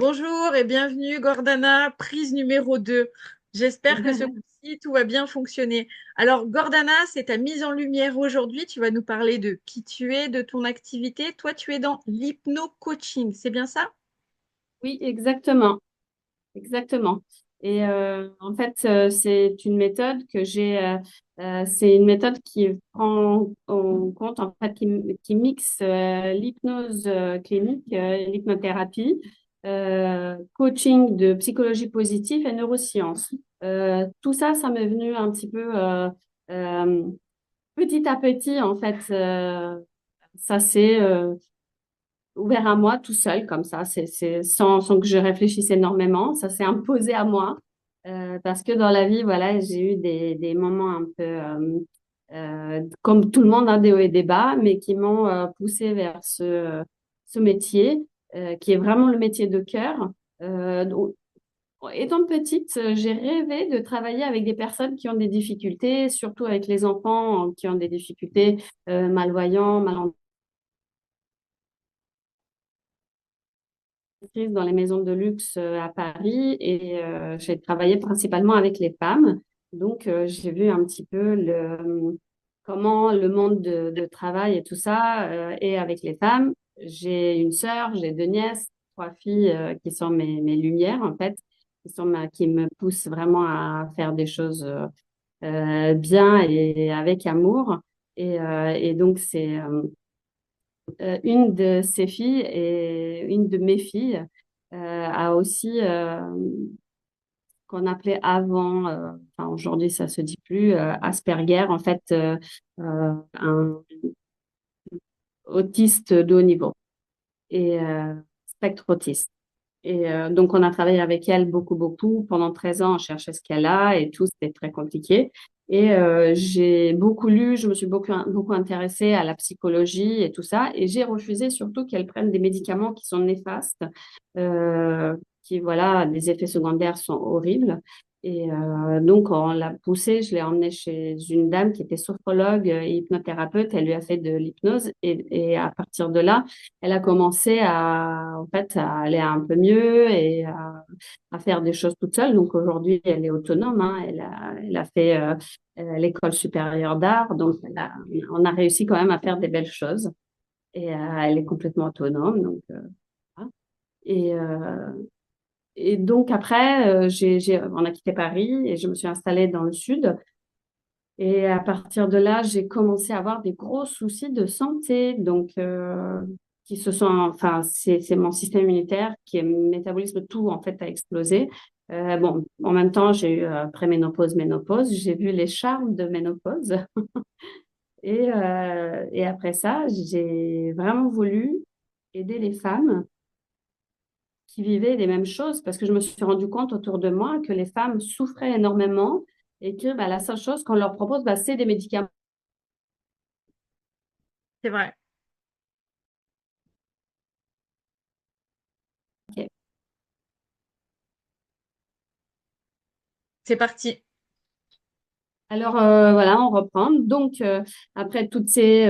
Bonjour et bienvenue Gordana, prise numéro 2. J'espère que ce coup-ci, tout va bien fonctionner. Alors Gordana, c'est ta mise en lumière aujourd'hui. Tu vas nous parler de qui tu es, de ton activité. Toi, tu es dans l'hypno-coaching, c'est bien ça? Oui, exactement, exactement. Et en fait, c'est une méthode que c'est une méthode qui prend en compte, en fait, qui mixe l'hypnose clinique, l'hypnothérapie, coaching de psychologie positive et neurosciences. Tout ça, ça m'est venu un petit peu euh, petit à petit, en fait. Ça s'est ouvert à moi tout seul, comme ça, sans que je réfléchisse énormément. Ça s'est imposé à moi parce que dans la vie, voilà, j'ai eu des moments un peu, comme tout le monde, hein, des hauts et des bas, mais qui m'ont poussé vers ce métier qui est vraiment le métier de cœur. Donc, étant petite, j'ai rêvé de travailler avec des personnes qui ont des difficultés, surtout avec les enfants qui ont des difficultés malvoyants, malentendants dans les maisons de luxe à Paris et j'ai travaillé principalement avec les femmes. Donc, j'ai vu un petit peu comment le monde de travail et tout ça est avec les femmes. J'ai une sœur, j'ai deux nièces, trois filles qui sont mes lumières en fait, qui me poussent vraiment à faire des choses bien et avec amour. Et donc, c'est une de ses filles et une de mes filles a aussi qu'on appelait avant, enfin aujourd'hui ça se dit plus, Asperger, en fait, un autiste de haut niveau et spectre autiste. Et donc, on a travaillé avec elle beaucoup, beaucoup. Pendant 13 ans, on cherchait ce qu'elle a et tout, c'était très compliqué. Et j'ai beaucoup lu, je me suis beaucoup intéressée à la psychologie et tout ça. Et j'ai refusé surtout qu'elle prenne des médicaments qui sont néfastes, voilà, les effets secondaires sont horribles. Et donc, on l'a poussée, je l'ai emmenée chez une dame qui était sophrologue et hypnothérapeute. Elle lui a fait de l'hypnose. Et à partir de là, elle a commencé en fait, à aller un peu mieux et à faire des choses toute seule. Donc aujourd'hui, elle est autonome, hein. Elle a fait l'école supérieure d'art. Donc on a réussi quand même à faire des belles choses. Et elle est complètement autonome. Donc, voilà. et, euh, et donc après, on a quitté Paris et je me suis installée dans le sud. Et à partir de là, j'ai commencé à avoir des gros soucis de santé, donc qui se sont, enfin, c'est mon système immunitaire qui est métabolisme, tout en fait a explosé. Bon, en même temps, j'ai eu préménopause, ménopause, j'ai vu les charmes de ménopause, et après ça, j'ai vraiment voulu aider les femmes qui vivaient les mêmes choses parce que je me suis rendu compte autour de moi que les femmes souffraient énormément et que bah, la seule chose qu'on leur propose, bah, c'est des médicaments. C'est vrai. C'est parti. Alors voilà, on reprend. Donc, après toutes ces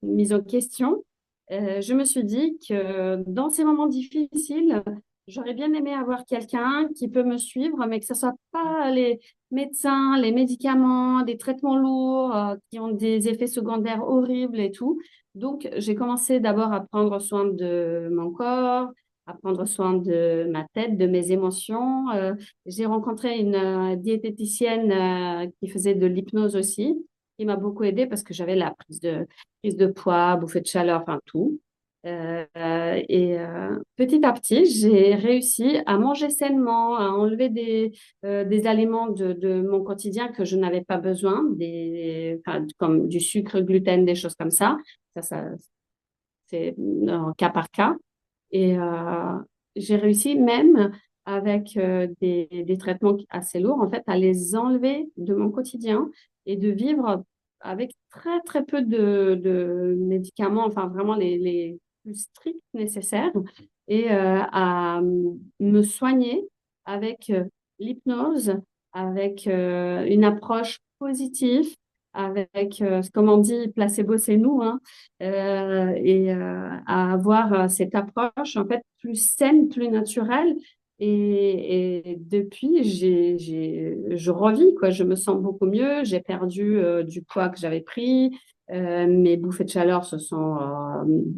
mises en question, je me suis dit que dans ces moments difficiles, j'aurais bien aimé avoir quelqu'un qui peut me suivre, mais que ce soit pas les médecins, les médicaments, des traitements lourds qui ont des effets secondaires horribles et tout. Donc, j'ai commencé d'abord à prendre soin de mon corps, à prendre soin de ma tête, de mes émotions. J'ai rencontré une diététicienne qui faisait de l'hypnose aussi, qui m'a beaucoup aidée parce que j'avais la prise de poids, bouffée de chaleur, enfin tout. Et petit à petit, j'ai réussi à manger sainement, à enlever des aliments de mon quotidien que je n'avais pas besoin, enfin, comme du sucre, gluten, des choses comme ça. Ça, c'est cas par cas. Et j'ai réussi même avec des traitements assez lourds, en fait, à les enlever de mon quotidien et de vivre avec très, très peu de médicaments, enfin vraiment les plus stricts nécessaires, et à me soigner avec l'hypnose, avec une approche positive avec, comme on dit, placebo, c'est nous, hein, à avoir cette approche en fait plus saine, plus naturelle. Et depuis, je revis, quoi. Je me sens beaucoup mieux. J'ai perdu du poids que j'avais pris. Mes bouffées de chaleur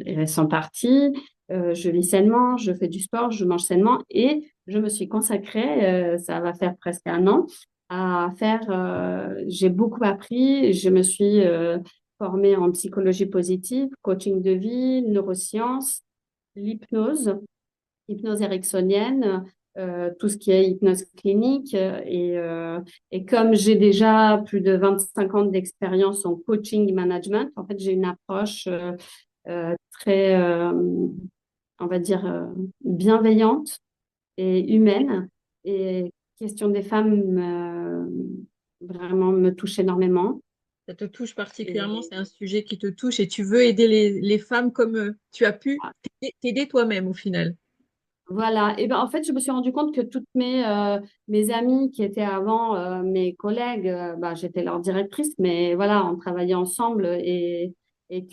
elles sont parties. Je vis sainement, je fais du sport, je mange sainement et je me suis consacrée, ça va faire presque un an, à faire, j'ai beaucoup appris, je me suis formée en psychologie positive, coaching de vie, neurosciences, l'hypnose, hypnose ericksonienne, tout ce qui est hypnose clinique. Et comme j'ai déjà plus de 25 ans d'expérience en coaching management, en fait, j'ai une approche très, on va dire, bienveillante et humaine. Et question des femmes vraiment me touche énormément. Ça te touche particulièrement, Et c'est un sujet qui te touche et tu veux aider les femmes comme tu as pu t'aider toi-même au final. voilà. Et ben en fait, je me suis rendu compte que toutes mes amies qui étaient avant mes collègues, bah, j'étais leur directrice, mais voilà, on travaillait ensemble et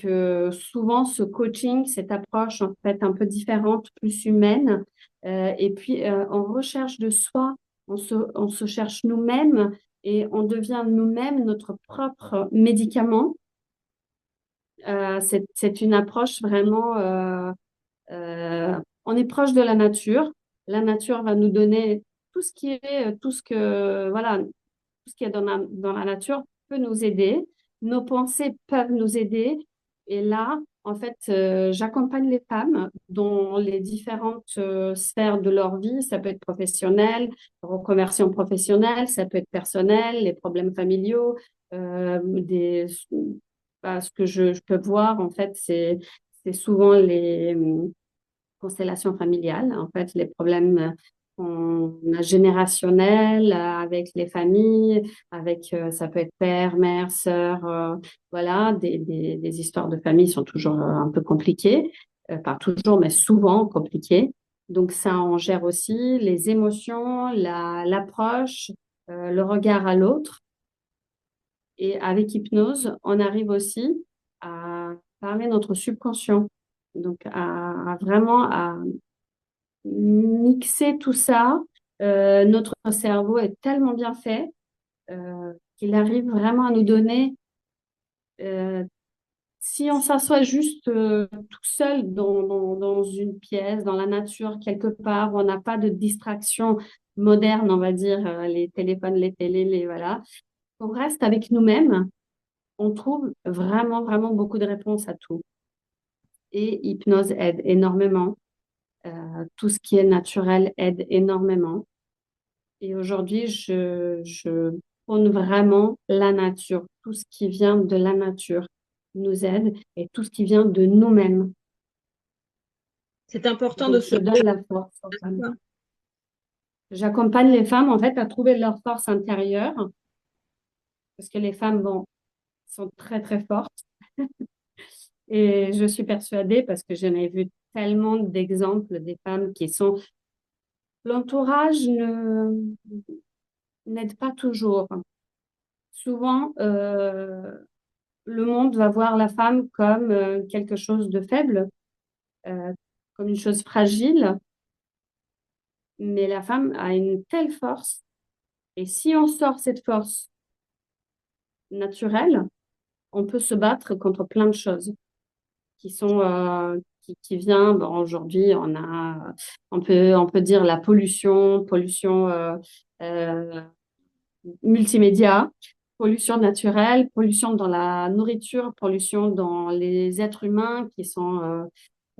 que souvent ce coaching, cette approche en fait un peu différente, plus humaine, et puis en recherche de soi, on se cherche nous-mêmes et on devient nous-mêmes notre propre médicament. C'est une approche vraiment on est proche de la nature. La nature va nous donner tout ce qui est, tout ce que, voilà, tout ce qui est dans la nature peut nous aider. Nos pensées peuvent nous aider. Et là, en fait, j'accompagne les femmes dans les différentes sphères de leur vie. Ça peut être professionnel, reconversion professionnelle, ça peut être personnel, les problèmes familiaux, ce que je peux voir, en fait, c'est souvent les constellation familiale, en fait, les problèmes générationnels avec les familles, avec ça peut être père, mère, sœur, voilà, des histoires de famille sont toujours un peu compliquées, pas toujours, mais souvent compliquées. Donc ça, on gère aussi les émotions, l'approche, le regard à l'autre. Et avec hypnose, on arrive aussi à parler notre subconscient. Donc, vraiment à mixer tout ça. Notre cerveau est tellement bien fait qu'il arrive vraiment à nous donner, euh, si on s'assoit juste tout seul dans une pièce, dans la nature, quelque part, où on n'a pas de distraction moderne, on va dire, les téléphones, les télés, voilà. On reste avec nous-mêmes, on trouve vraiment, vraiment beaucoup de réponses à tout. Et hypnose aide énormément. Tout ce qui est naturel aide énormément. Et aujourd'hui, je prône vraiment la nature. Tout ce qui vient de la nature nous aide et tout ce qui vient de nous-mêmes. C'est important de Donc, se je donne la force aux femmes. J'accompagne les femmes, en fait, à trouver leur force intérieure parce que les femmes, bon, sont très, très fortes. Et je suis persuadée, parce que j'en ai vu tellement d'exemples des femmes qui sont... L'entourage n'aide pas toujours. Souvent, le monde va voir la femme comme quelque chose de faible, euh, comme une chose fragile, mais la femme a une telle force. Et si on sort cette force naturelle, on peut se battre contre plein de choses qui vient. Bon, aujourd'hui, on peut dire la pollution euh, multimédia, pollution naturelle, pollution dans la nourriture, pollution dans les êtres humains qui sont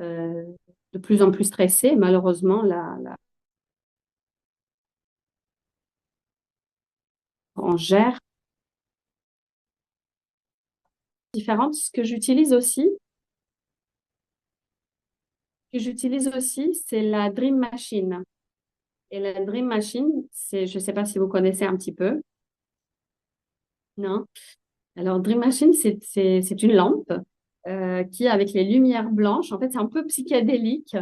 euh, de plus en plus stressés. Malheureusement, on gère différentes. Ce que j'utilise aussi, c'est la Dream Machine. Et la Dream Machine, je ne sais pas si vous connaissez un petit peu. Non? Alors, Dream Machine, c'est une lampe qui, avec les lumières blanches, en fait, c'est un peu psychédélique.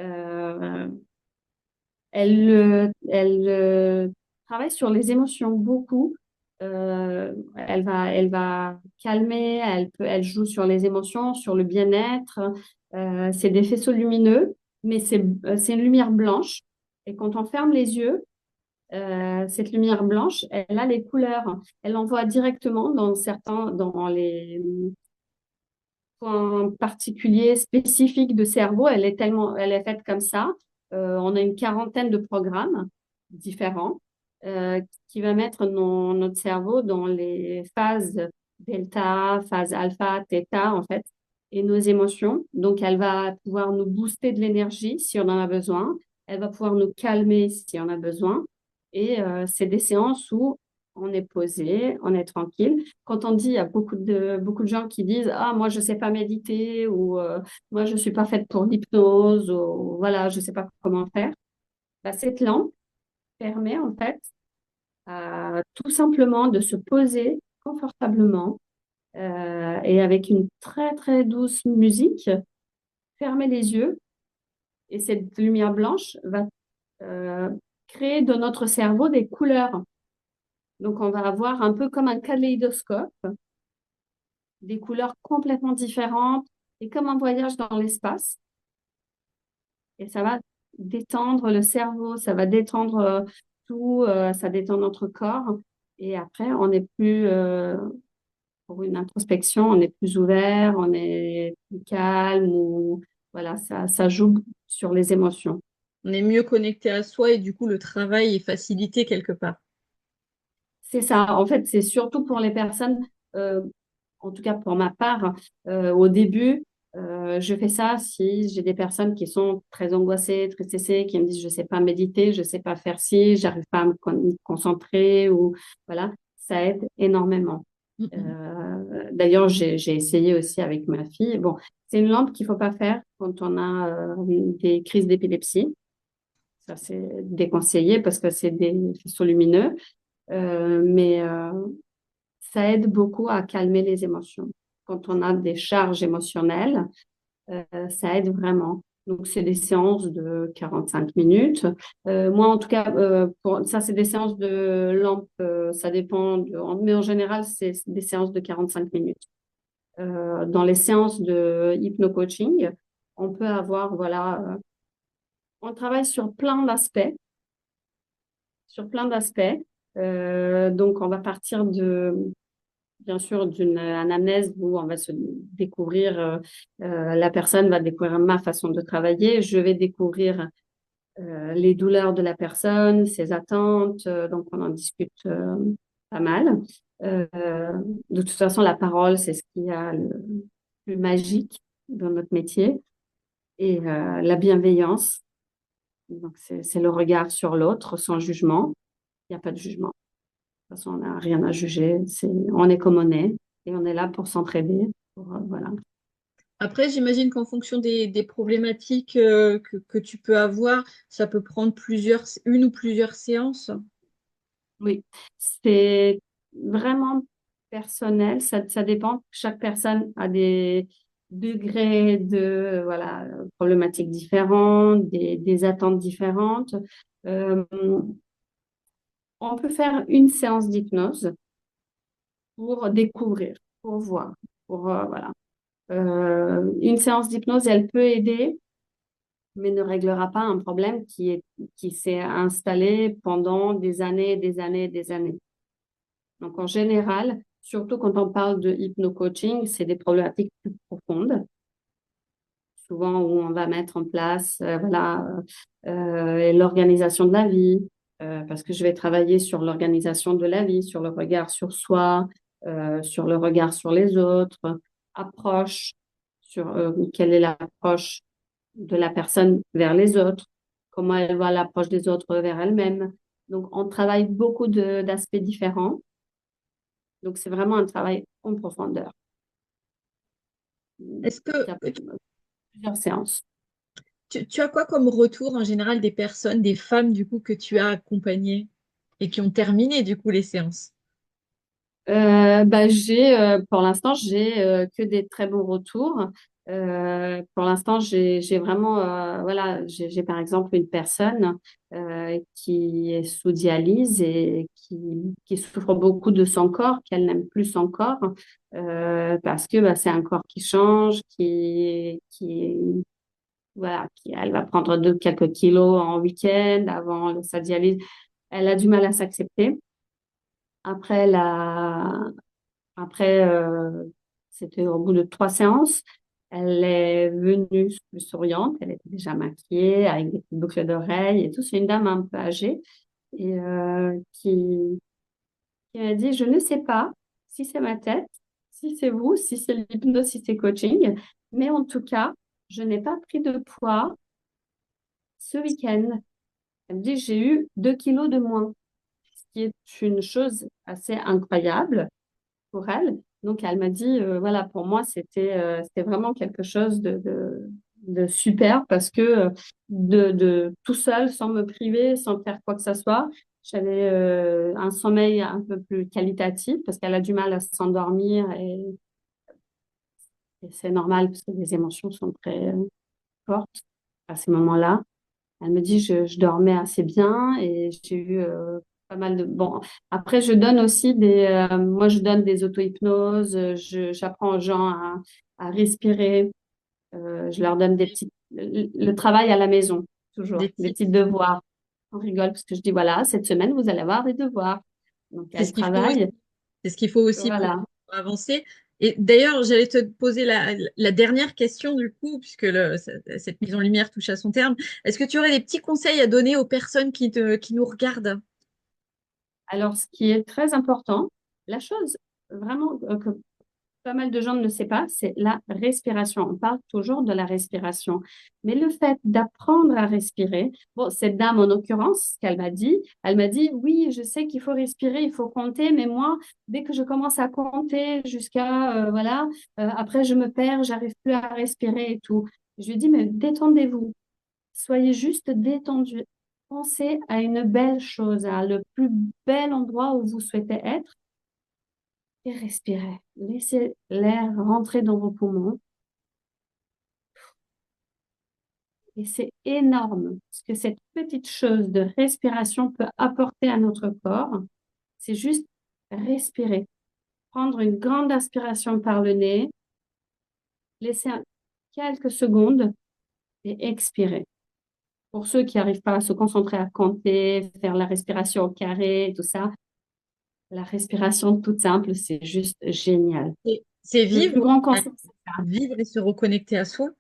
Euh, elle travaille sur les émotions beaucoup. Elle va calmer, elle joue sur les émotions, sur le bien-être. C'est des faisceaux lumineux, mais c'est une lumière blanche. Et quand on ferme les yeux, cette lumière blanche, elle a les couleurs. Elle envoie directement dans les points particuliers, spécifiques de cerveau. Elle est faite comme ça. On a une quarantaine de programmes différents qui va mettre notre cerveau dans les phases delta, phase alpha, theta, en fait, et nos émotions. Donc, elle va pouvoir nous booster de l'énergie si on en a besoin. Elle va pouvoir nous calmer si on a besoin. Et c'est des séances où on est posé, on est tranquille. Quand on dit, il y a beaucoup de gens qui disent, ah, moi, je sais pas méditer ou moi, je suis pas faite pour l'hypnose ou voilà, je sais pas comment faire. Bah, cette lampe permet en fait tout simplement de se poser confortablement et avec une très très douce musique, fermer les yeux et cette lumière blanche va euh, créer dans notre cerveau des couleurs. Donc on va avoir un peu comme un kaléidoscope, des couleurs complètement différentes et comme un voyage dans l'espace. Et ça va détendre le cerveau, ça va détendre tout, ça détend notre corps. Et après, on est plus, pour une introspection, on est plus ouvert, on est plus calme ou voilà, ça joue sur les émotions. On est mieux connecté à soi et du coup, le travail est facilité quelque part. C'est ça. En fait, c'est surtout pour les personnes, euh, en tout cas pour ma part, au début, je fais ça si j'ai des personnes qui sont très angoissées, très stressées, qui me disent je sais pas méditer, je sais pas faire ci, j'arrive pas à me concentrer ou voilà, ça aide énormément. Mhm. D'ailleurs, j'ai essayé aussi avec ma fille. Bon, c'est une lampe qu'il faut pas faire quand on a des crises d'épilepsie. Ça, c'est déconseillé parce que c'est des faisceaux lumineux. Mais ça aide beaucoup à calmer les émotions. Quand on a des charges émotionnelles, ça aide vraiment. Donc, c'est des séances de 45 minutes. Moi, en tout cas, ça, c'est des séances de lampe. Ça dépend. Mais en général, c'est des séances de 45 minutes. Dans les séances de hypno-coaching, on peut avoir, voilà, on travaille sur plein d'aspects, sur plein d'aspects. Donc, on va partir bien sûr, d'une anamnèse où on va se découvrir, la personne va découvrir ma façon de travailler, je vais découvrir les douleurs de la personne, ses attentes, donc on en discute pas mal. Euh, de toute façon, la parole, c'est ce qui a le plus magique dans notre métier et la bienveillance. Donc, c'est le regard sur l'autre sans jugement. Il n'y a pas de jugement. De toute façon, on n'a rien à juger. On est comme on est et on est là pour s'entraider. Voilà. Après, j'imagine qu'en fonction des problématiques que tu peux avoir, ça peut prendre une ou plusieurs séances. Oui, c'est vraiment personnel. Ça dépend. Chaque personne a des degrés de voilà, problématiques différentes, des attentes différentes. Euh, on peut faire une séance d'hypnose pour découvrir, pour voir, pour voilà. Une séance d'hypnose, elle peut aider, mais ne réglera pas un problème qui s'est installé pendant des années, des années, des années. Donc, en général, surtout quand on parle de hypno-coaching, c'est des problématiques plus profondes, souvent où on va mettre en place, voilà, l'organisation de la vie, parce que je vais travailler sur l'organisation de la vie, sur le regard sur soi, sur le regard sur les autres, approche, sur quelle est l'approche de la personne vers les autres, comment elle voit l'approche des autres vers elle-même. Donc, on travaille beaucoup d'aspects différents. Donc, c'est vraiment un travail en profondeur. Est-ce que Il y a plusieurs séances. tu as quoi comme retour en général des personnes, des femmes du coup que tu as accompagnées et qui ont terminé du coup les séances? Pour l'instant, j'ai que des très bons retours. Pour l'instant, j'ai vraiment, voilà, j'ai par exemple une personne qui est sous dialyse et qui souffre beaucoup de son corps, qu'elle n'aime plus son corps, parce que bah, c'est un corps qui change, voilà, elle va prendre quelques kilos en week-end avant sa dialyse. Elle a du mal à s'accepter. Après, après, c'était au bout de 3 séances. Elle est venue plus souriante. Elle était déjà maquillée avec des petites boucles d'oreilles et tout. C'est une dame un peu âgée et qui m'a dit, je ne sais pas si c'est ma tête, si c'est vous, si c'est l'hypnose, si c'est coaching, mais en tout cas, je n'ai pas pris de poids ce week-end. Elle me dit, j'ai eu 2 kilos de moins, ce qui est une chose assez incroyable pour elle. Donc, elle m'a dit, voilà, pour moi, c'était vraiment quelque chose de super parce que de tout seul, sans me priver, sans faire quoi que ce soit, j'avais un sommeil un peu plus qualitatif parce qu'elle a du mal à s'endormir et c'est normal parce que les émotions sont très fortes à ces moments-là. Elle me dit, je dormais assez bien et j'ai eu pas mal de... Bon, après, je donne aussi moi, je donne des auto-hypnoses, j'apprends aux gens à respirer, je leur donne le travail à la maison, toujours, Des des tips. petits devoirs. On rigole parce que je dis, voilà, cette semaine, vous allez avoir des devoirs. Donc, C'est elle ce qu'il faut aussi. travaille. C'est ce qu'il faut aussi pour Voilà. avancer. Et d'ailleurs, j'allais te poser la dernière question du coup, puisque cette mise en lumière touche à son terme. Est-ce que tu aurais des petits conseils à donner aux personnes qui nous regardent? Alors, ce qui est très important, la chose vraiment que pas mal de gens ne le savent pas, c'est la respiration. On parle toujours de la respiration. Mais le fait d'apprendre à respirer, bon, cette dame en l'occurrence, ce qu'elle m'a dit, elle m'a dit, oui, je sais qu'il faut respirer, il faut compter, mais moi, dès que je commence à compter jusqu'à, voilà, après je me perds, j'arrive plus à respirer et tout. Je lui ai dit, mais détendez-vous, soyez juste détendu. Pensez à une belle chose, à le plus bel endroit où vous souhaitez être et respirez. Laissez l'air rentrer dans vos poumons. Et c'est énorme ce que cette petite chose de respiration peut apporter à notre corps. C'est juste respirer. Prendre une grande inspiration par le nez, laisser quelques secondes et expirer. Pour ceux qui n'arrivent pas à se concentrer à compter, faire la respiration au carré, tout ça, la respiration toute simple, c'est juste génial. C'est Le vivre, plus grand conseil, c'est ça. vivre et se reconnecter à soi.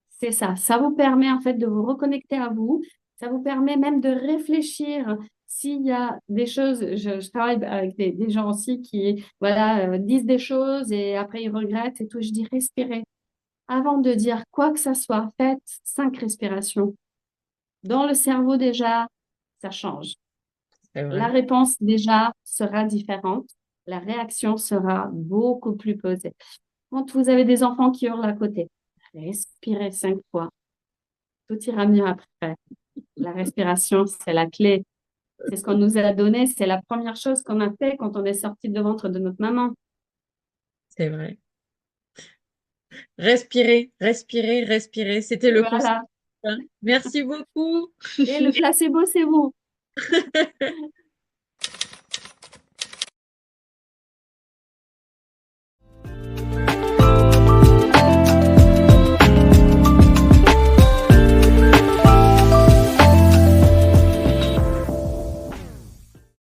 C'est ça. Ça vous permet en fait de vous reconnecter à vous. Ça vous permet même de réfléchir s'il y a des choses. Je travaille avec des gens aussi qui voilà, disent des choses et après ils regrettent et tout. Je dis respirez. Avant de dire quoi que ce soit, faites 5 respirations. Dans le cerveau déjà, ça change. C'est La vrai. réponse déjà sera différente. La réaction sera beaucoup plus posée. Quand vous avez des enfants qui hurlent à côté, respirez 5 fois. Tout ira mieux après. La respiration, c'est la clé. C'est ce qu'on nous a donné. C'est la première chose qu'on a fait quand on est sorti de ventre de notre maman. C'est vrai. Respirer, respirer, respirer. C'était le conseil. Voilà. Merci beaucoup. Et le placebo, c'est vous.